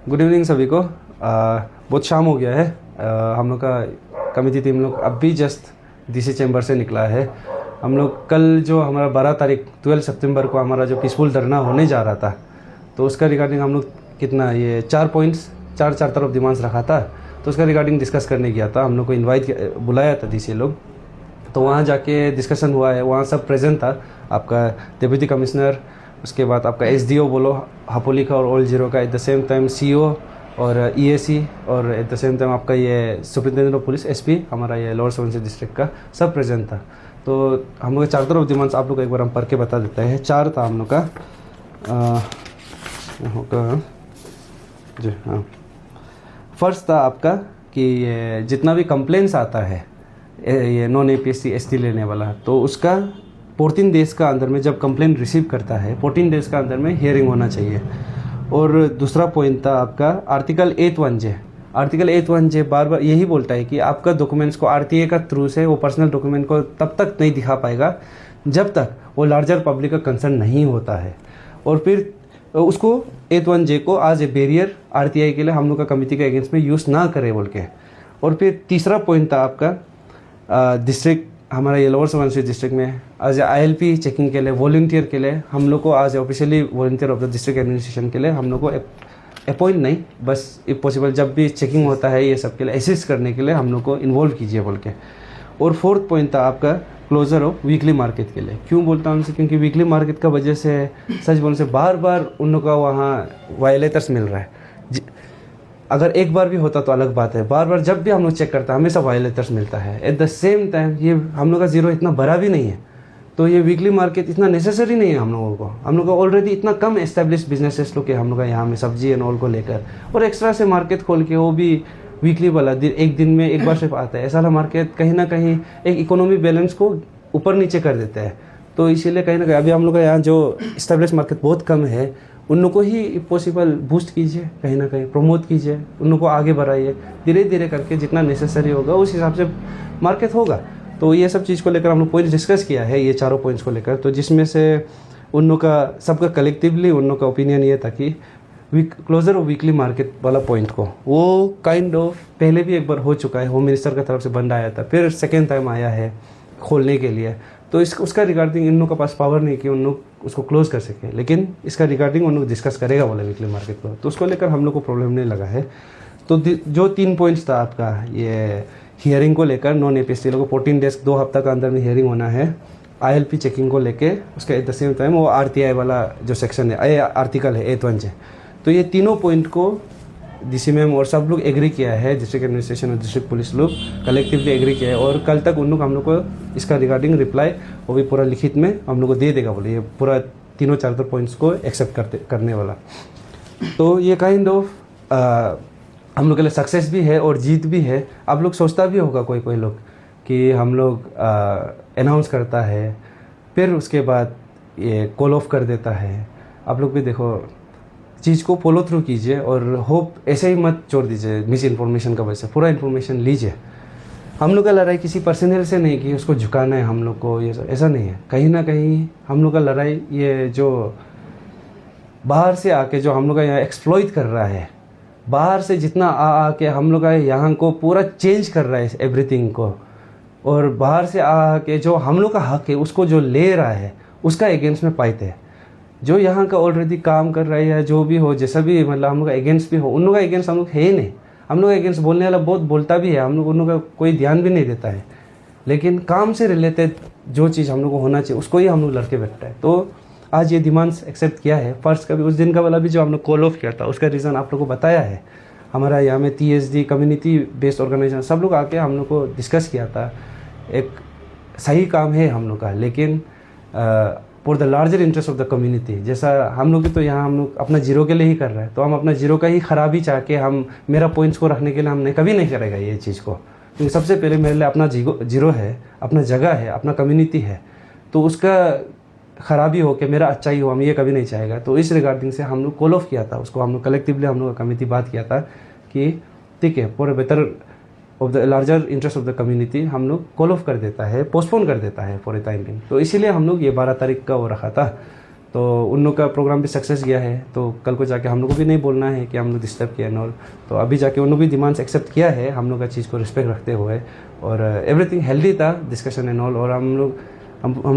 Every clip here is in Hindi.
गुड इवनिंग सभी को। बहुत शाम हो गया है। हम लोग का कमेटी टीम लोग अभी जस्ट डीसी चैम्बर से निकला है। हम लोग कल जो हमारा 12 तारीख 12 सितंबर को हमारा जो पीसफुल धरना होने जा रहा था, तो उसका रिगार्डिंग हम लोग कितना ये 4 पॉइंट्स चार तरफ डिमांड्स रखा था, तो उसका रिगार्डिंग डिस्कस करने गया था। हम लोग को बुलाया था डीसी लोग, तो वहाँ जाके डिस्कशन हुआ है। वहाँ सब प्रेजेंट था, आपका डिप्टी कमिश्नर, उसके बाद आपका एसडीओ बोलो हापोली का और ओल्ड जीरो का, at the same time CO और ईएसी, और एट द सेम टाइम आपका ये सुपरिटेंडेंट ऑफ पुलिस एसपी हमारा ये लोअर सुबनसिरी डिस्ट्रिक्ट का सब प्रेजेंट था। तो हम लोग चार तरफ डिमांड्स आप लोग को एक बार हम पढ़ के बता देते हैं। 4 था हम लोग का होगा जी। हाँ, फर्स्ट था आपका कि ये जितना भी कंप्लेंट्स आता है ये नॉन एपीएससी एसटी लेने वाला, तो उसका 14 डेज़ का अंदर में जब कंप्लेंट रिसीव करता है 14 डेज़ का अंदर में हियरिंग होना चाहिए। और दूसरा पॉइंट था आपका आर्टिकल 81J। आर्टिकल 81J बार बार यही बोलता है कि आपका डॉक्यूमेंट्स को आरटीए का थ्रू से वो पर्सनल डॉक्यूमेंट को तब तक नहीं दिखा पाएगा जब तक वो लार्जर पब्लिक का कंसर्न नहीं होता है। और फिर उसको 81J को आज ए बैरियर आरटीआई के लिए हम लोग का कमेटी के अगेंस्ट में यूज़ ना करे बोल के। और फिर तीसरा पॉइंट था आपका डिस्ट्रिक्ट हमारा ये लोअर सुबनसिरी डिस्ट्रिक्ट में आज आईएलपी चेकिंग के लिए वॉलंटियर के लिए हम लोग को आज officially volunteer of the district administration के लिए हम लोग को अपॉइंट नहीं, बस इफ पॉसिबल जब भी चेकिंग होता है ये सब के लिए असिस्ट करने के लिए हम लोग को इन्वॉल्व कीजिए बोल के। और फोर्थ पॉइंट था आपका क्लोजर ऑफ वीकली मार्केट के लिए। क्यों बोलता हूँ उनसे, क्योंकि वीकली मार्केट का वजह से सच बोलने से बार बार उन लोग का वहाँ वायलेटर्स मिल रहा है। अगर एक बार भी होता तो अलग बात है, बार बार जब भी हम लोग चेक करते हैं हमेशा वायलेटर्स मिलता है। एट द सेम टाइम ये हम लोग का जीरो इतना बड़ा भी नहीं है, तो ये वीकली मार्केट इतना नेसेसरी नहीं है हम लोगों को। हम लोग का ऑलरेडी इतना कम एस्टेब्लिश बिजनेसेस लोग के हम लोग का यहाँ में सब्जी एंड ऑल को लेकर, और एक्स्ट्रा से मार्केट खोल के वो भी वीकली वाला एक दिन में एक बार सिर्फ आता है, ऐसा वाला मार्केट कहीं ना कहीं एक इकोनॉमी बैलेंस को ऊपर नीचे कर देता है। तो इसीलिए कहीं ना कहीं अभी हम लोग का यहाँ जो एस्टेब्लिश मार्केट बहुत कम है, उन लोग को ही पॉसिबल बूस्ट कीजिए, कहीं ना कहीं प्रमोट कीजिए, उन लोग को आगे बढ़ाइए। धीरे धीरे करके जितना नेसेसरी होगा उस हिसाब से मार्केट होगा। तो ये सब चीज़ को लेकर हम लोग पॉइंट डिस्कस किया है, ये चारों पॉइंट्स को लेकर। तो जिसमें से उन लोग का सबका कलेक्टिवली उन लोग का ओपिनियन ये था कि क्लोजर ऑफ वीकली मार्केट वाला पॉइंट को वो काइंड ऑफ पहले भी एक बार हो चुका है, होम मिनिस्टर की तरफ से बंद आया था, फिर सेकेंड टाइम आया है खोलने के लिए। तो उसका रिगार्डिंग इन लोग के पास पावर नहीं कि उन लोग उसको क्लोज कर सके, लेकिन इसका रिगार्डिंग उन लोग डिस्कस करेगा बोले वीकली मार्केट को, तो उसको लेकर हम लोग को प्रॉब्लम नहीं लगा है। तो जो 3 पॉइंट्स था आपका ये हियरिंग को लेकर, नॉन एपीएससी लोगों को 14 डेज 2 हफ्ता का अंदर में हियरिंग होना है। आईएलपी चेकिंग को लेके उसके एट द सेम टाइम वो आरटीआई वाला जो सेक्शन है आर्टिकल है 81J। तो ये तीनों पॉइंट को डीसी मैम और सब लोग एग्री किया है, डिस्ट्रिक्ट एडमिनिस्ट्रेशन और डिस्ट्रिक्ट पुलिस लोग कलेक्टिवली एग्री किया है। और कल तक उन लोग हम लोग को इसका रिगार्डिंग रिप्लाई वो भी पूरा लिखित में हम लोग को दे देगा बोले, ये पूरा तीनों 4 पॉइंट्स को एक्सेप्ट करने वाला। तो ये काइंड ऑफ हम लोग के लिए सक्सेस भी है और जीत भी है। आप लोग सोचता भी होगा कोई लोग कि हम लोग अनाउंस करता है फिर उसके बाद ये कॉल ऑफ कर देता है। आप लोग भी देखो चीज़ को फॉलो थ्रू कीजिए और होप ऐसे ही मत छोड़ दीजिए मिस इन्फॉर्मेशन का वजह से, पूरा इन्फॉर्मेशन लीजिए। हम लोग का लड़ाई किसी पर्सनल से नहीं कि उसको झुकाना है हम लोग को, ये सब ऐसा नहीं है। कहीं ना कहीं हम लोग का लड़ाई ये जो बाहर से आके जो हम लोग का यहाँ एक्सप्लॉइट कर रहा है, बाहर से जितना आके हम लोग का यहाँ को पूरा चेंज कर रहा है एवरीथिंग को, और बाहर से आके जो हम लोग का हक है उसको जो ले रहा है उसका अगेंस्ट में पाते हैं। जो यहाँ का ऑलरेडी काम कर रहा है या जो भी हो, जैसा भी मतलब हम लोग का अगेंस्ट भी हो, उन लोग का अगेंस्ट हम लोग है ही नहीं। हम लोग अगेंस्ट बोलने वाला बहुत बोलता भी है, हम लोग उन लोग का कोई ध्यान भी नहीं देता है, लेकिन काम से रिलेटेड जो चीज़ हम लोग को होना चाहिए उसको ही हम लोग लड़के बैठता है। तो आज ये डिमांड्स एक्सेप्ट किया है। फर्स्ट का भी उस दिन का वाला भी जो हम लोग कॉल ऑफ किया था उसका रीज़न आप लोग को बताया है। हमारा यहाँ में TSD कम्युनिटी बेस्ड ऑर्गेनाइजेशन सब लोग आके हम लोग को डिस्कस किया था। एक सही काम है हम लोग का, लेकिन for the larger interest of the community, जैसा हम लोग भी तो यहाँ हम लोग अपना जीरो के लिए ही कर रहे हैं, तो हम अपना जीरो का ही खराबी चाह के हम मेरा पॉइंट्स को रखने के लिए हमने कभी नहीं करेगा ये चीज़ को। क्योंकि सबसे पहले मेरे लिए अपना जीरो है, अपना जगह है, अपना कम्युनिटी है, तो उसका खराबी हो के मेरा अच्छा ही हो हम ये कभी नहीं चाहेगा। तो इस रिगार्डिंग से हम लोग कॉल ऑफ किया था, उसको हम लोग कलेक्टिवली हम लोग का कमेटी बात किया था कि ठीक है for better of the larger interest of the community हम लोग कॉल ऑफ कर देता है, पोस्टपोन कर देता है फॉर ए टाइम बिंग। तो इसीलिए हम लोग ये 12 तारीख का वो रखा था। तो उन लोग का प्रोग्राम भी सक्सेस गया है, तो कल को जाके हम लोग को भी नहीं बोलना है कि हम लोग डिस्टर्ब किया एंड ऑल। तो अभी जाके उन लोग भी डिमांड्स एक्सेप्ट किया है हम लोग का चीज़ को रिस्पेक्ट रखते हुए, और एवरीथिंग हेल्दी था डिस्कशन एंड ऑल। और हम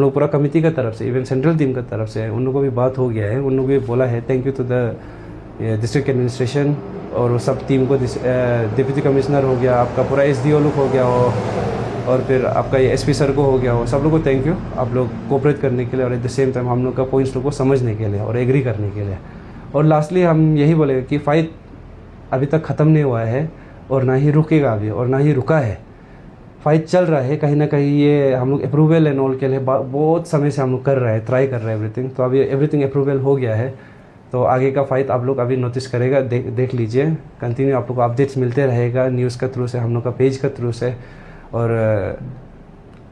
लोग पूरा कमिटी का तरफ से, इवन सेंट्रल टीम का तरफ से उन लोगों को भी बात हो गया है, उन लोग भी बोला है thank you to the district administration और सब टीम को, डिप्टी कमिश्नर हो गया, आपका पूरा एसडीओ लोग हो गया हो, और फिर आपका ये एसपी सर को हो गया हो, सब लोग को थैंक यू आप लोग कोऑपरेट करने के लिए, और एट द सेम टाइम हम लोग का पॉइंट्स लोग को समझने के लिए और एग्री करने के लिए। और लास्टली हम यही बोलेंगे कि फ़ाइट अभी तक ख़त्म नहीं हुआ है और ना ही रुकेगा अभी, और ना ही रुका है, फाइट चल रहा है। कहीं ना कहीं ये हम लोग अप्रूवल एंड ऑल के लिए बहुत समय से हम लोग कर रहे हैं, ट्राई कर रहे हैं एवरीथिंग। तो अभी एवरीथिंग अप्रूवल हो गया है, तो आगे का फाइट आप लोग अभी नोटिस करेगा, देख लीजिए। कंटिन्यू आप लोग को अपडेट्स मिलते रहेगा न्यूज़ का थ्रू से, हम लोग का पेज का थ्रू से। और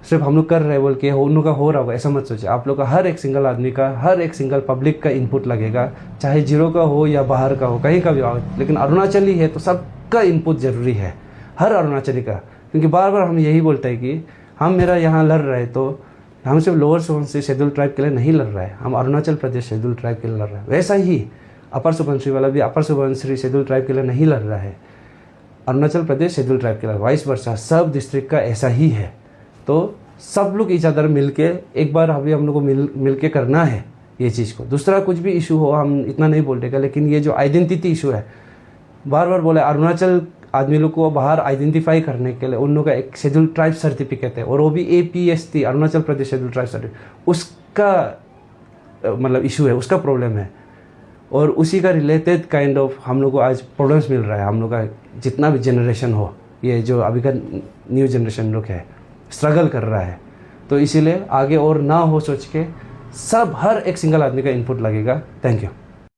सिर्फ हम लोग कर रहे हैं बोल के उन लोग का हो रहा होगा ऐसा मत सोचिए। आप लोग का हर एक सिंगल आदमी का, हर एक सिंगल पब्लिक का इनपुट लगेगा, चाहे जीरो का हो या बाहर का हो, कहीं का भी हो। लेकिन अरुणाचली है तो सबका इनपुट ज़रूरी है, हर अरुणाचली का। क्योंकि बार बार हम यही बोलते हैं कि हम मेरा यहाँ लड़ रहे हैं, तो हम सिर्फ लोअर सुबनसिरी शेड्यूल ट्राइब के लिए नहीं लड़ रहा है, हम अरुणाचल प्रदेश शेड्यूल ट्राइब के लिए लड़ रहा है। वैसा ही अपर सुबनसिरी वाला भी अपर सुबनसिरी शेड्यूल ट्राइब के लिए नहीं लड़ रहा है, अरुणाचल प्रदेश शेड्यूल ट्राइब के लिए, वाइस वर्सा सब डिस्ट्रिक्ट का ऐसा ही है। तो सब लोग ईच अदर मिल के एक बार अभी हम लोग को मिल के करना है ये चीज़ को। दूसरा कुछ भी इशू हो हम इतना नहीं बोलते, लेकिन ये जो आइडेंटिटी इशू है, बार बार बोले अरुणाचल आदमी लोग को बाहर आइडेंटिफाई करने के लिए उन लोगों का एक शेड्यूल ट्राइब सर्टिफिकेट है, और वो भी APST Arunachal Pradesh schedule tribe certificate, उसका मतलब इशू है, उसका प्रॉब्लम है। और उसी का रिलेटेड काइंड ऑफ हम लोग को आज प्रॉब्लम्स मिल रहा है। हम लोग का जितना भी जनरेशन हो, ये जो अभी का न्यू जनरेशन लोग है, स्ट्रगल कर रहा है। तो इसीलिए आगे और ना हो सोच के सब हर एक सिंगल आदमी का इनपुट लगेगा। Thank you.